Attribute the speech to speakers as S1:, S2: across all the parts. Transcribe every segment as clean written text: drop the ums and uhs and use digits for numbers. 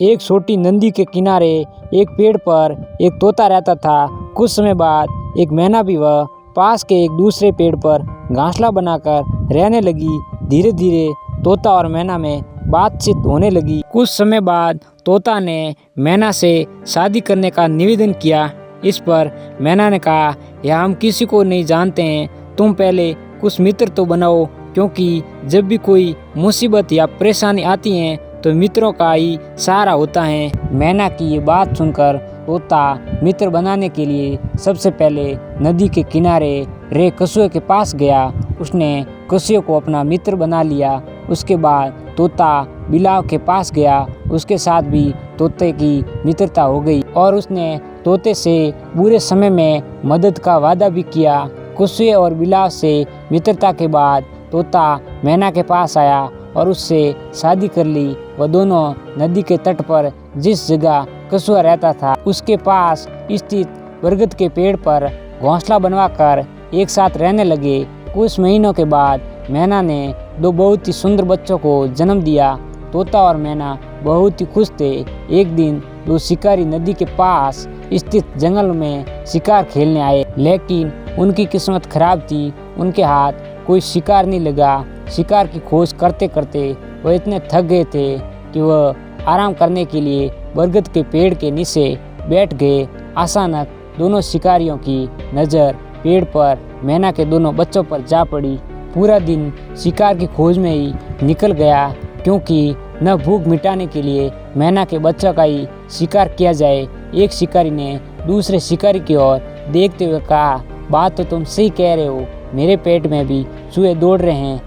S1: एक छोटी नदी के किनारे एक पेड़ पर एक तोता रहता था। कुछ समय बाद एक मैना भी वह पास के एक दूसरे पेड़ पर घोंसला बनाकर रहने लगी। धीरे धीरे तोता और मैना में बातचीत होने लगी। कुछ समय बाद तोता ने मैना से शादी करने का निवेदन किया। इस पर मैना ने कहा, यह हम किसी को नहीं जानते हैं, तुम पहले कुछ मित्र तो बनाओ, क्योंकि जब भी कोई मुसीबत या परेशानी आती है तो मित्रों का ही सहारा होता है। मैना की ये बात सुनकर तोता मित्र बनाने के लिए सबसे पहले नदी के किनारे रहे कछुए के पास गया। उसने कछुए को अपना मित्र बना लिया। उसके बाद तोता बिलाव के पास गया। उसके साथ भी तोते की मित्रता हो गई और उसने तोते से बुरे समय में मदद का वादा भी किया। कछुए और बिलाव से मित्रता के बाद तोता मैना के पास आया और उससे शादी कर ली। वह दोनों नदी के तट पर जिस जगह कछुआ रहता था उसके पास स्थित बरगद के पेड़ पर घोंसला बनवाकर एक साथ रहने लगे। कुछ महीनों के बाद मैना ने दो बहुत ही सुंदर बच्चों को जन्म दिया। तोता और मैना बहुत ही खुश थे। एक दिन दो शिकारी नदी के पास स्थित जंगल में शिकार खेलने आए, लेकिन उनकी किस्मत खराब थी। उनके हाथ कोई शिकार नहीं लगा। शिकार की खोज करते करते वह इतने थक गए थे कि वह आराम करने के लिए बरगद के पेड़ के नीचे बैठ गए। अचानक दोनों शिकारियों की नज़र पेड़ पर मैना के दोनों बच्चों पर जा पड़ी। पूरा दिन शिकार की खोज में ही निकल गया, क्योंकि न भूख मिटाने के लिए मैना के बच्चों का ही शिकार किया जाए। एक शिकारी ने दूसरे शिकारी की ओर देखते हुए कहा, बात तो तुम सही कह रहे हो, मेरे पेट में भी चूहे दौड़ रहे हैं,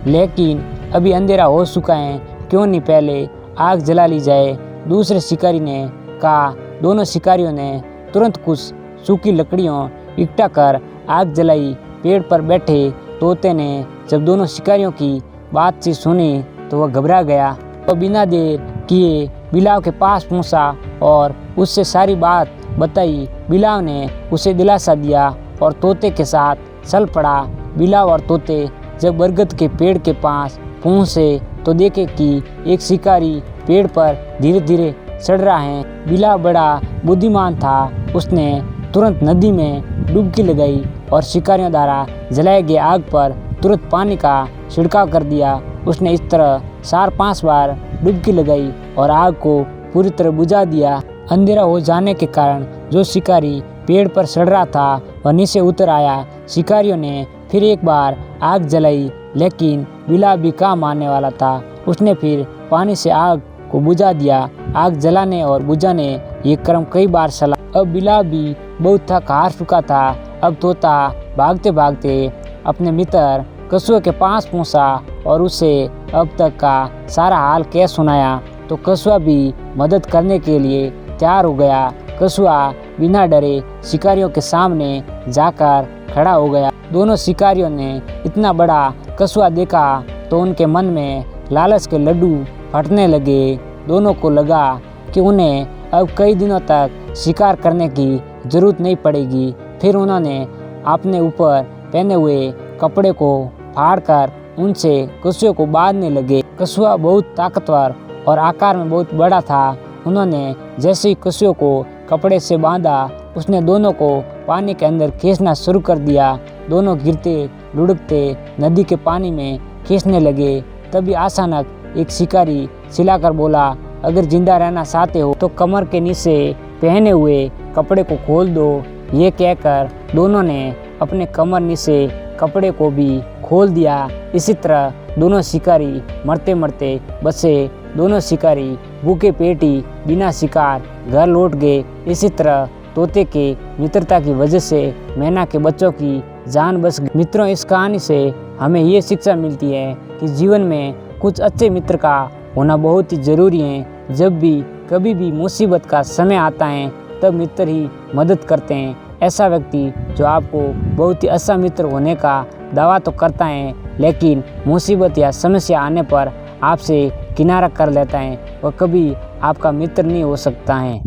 S1: लेकिन अभी अंधेरा हो चुका है, क्यों नहीं पहले आग जला ली जाए। दूसरे शिकारी ने कहा। दोनों शिकारियों ने तुरंत कुछ सूखी लकड़ियों इकट्ठा कर आग जलाई। पेड़ पर बैठे तोते ने जब दोनों शिकारियों की बातचीत सुनी तो वह घबरा गया। वह बिना देर किए बिलाव के पास पहुंचा और उससे सारी बात बताई। बिलाव ने उसे दिलासा दिया और तोते के साथ चल पड़ा। बिलाव और तोते जब बरगद के पेड़ के पास पहुंचे तो देखे कि एक शिकारी पेड़ पर धीरे धीरे चढ़ रहा है। बिलाव बड़ा बुद्धिमान था। उसने तुरंत नदी में डुबकी लगाई और शिकारियों द्वारा जलाए गए आग पर तुरंत पानी का छिड़काव कर दिया। उसने इस तरह 4-5 बार डुबकी लगाई और आग को पूरी तरह बुझा दिया। अंधेरा हो जाने के कारण जो शिकारी पेड़ पर चढ़ रहा था वह नीचे उतर आया। शिकारियों ने फिर एक बार आग जलाई, लेकिन बिलाव भी काम आने वाला था। उसने फिर पानी से आग को बुझा दिया। आग जलाने और बुझाने ये क्रम कई बार चला। अब बिलाव भी बहुत थक हार चुका था। अब तोता भागते भागते अपने मित्र कछुए के पास पहुंचा और उसे अब तक का सारा हाल कह सुनाया। तो कछुआ भी मदद करने के लिए तैयार हो गया। कछुआ बिना डरे शिकारियों के सामने जाकर खड़ा हो गया। दोनों शिकारियों ने इतना बड़ा कछुआ देखा तो उनके मन में लालच के लड्डू फटने लगे। दोनों को लगा कि उन्हें अब कई दिनों तक शिकार करने की जरूरत नहीं पड़ेगी। फिर उन्होंने अपने ऊपर पहने हुए कपड़े को फाड़कर उनसे कछुए को बांधने लगे। कछुआ बहुत ताकतवर और आकार में बहुत बड़ा था। उन्होंने जैसे ही कछुए को कपड़े से बांधा, उसने दोनों को पानी के अंदर खींचना शुरू कर दिया। दोनों गिरते लुढ़कते नदी के पानी में खींचने लगे। तभी अचानक एक शिकारी चिल्लाकर बोला, अगर जिंदा रहना चाहते हो तो कमर के नीचे पहने हुए कपड़े को खोल दो। ये कहकर दोनों ने अपने कमर नीचे कपड़े को भी खोल दिया। इसी तरह दोनों शिकारी मरते मरते बचे। दोनों शिकारी भूखे पेट ही बिना शिकार घर लौट गए। इसी तरह तोते के मित्रता की वजह से मैना के बच्चों की जान बच गई। मित्रों, इस कहानी से हमें ये शिक्षा मिलती है कि जीवन में कुछ अच्छे मित्र का होना बहुत ही ज़रूरी है। जब भी कभी भी मुसीबत का समय आता है तब मित्र ही मदद करते हैं। ऐसा व्यक्ति जो आपको बहुत ही अच्छा मित्र होने का दावा तो करता है, लेकिन मुसीबत या समस्या आने पर आपसे किनारा कर लेता है, वह कभी आपका मित्र नहीं हो सकता है।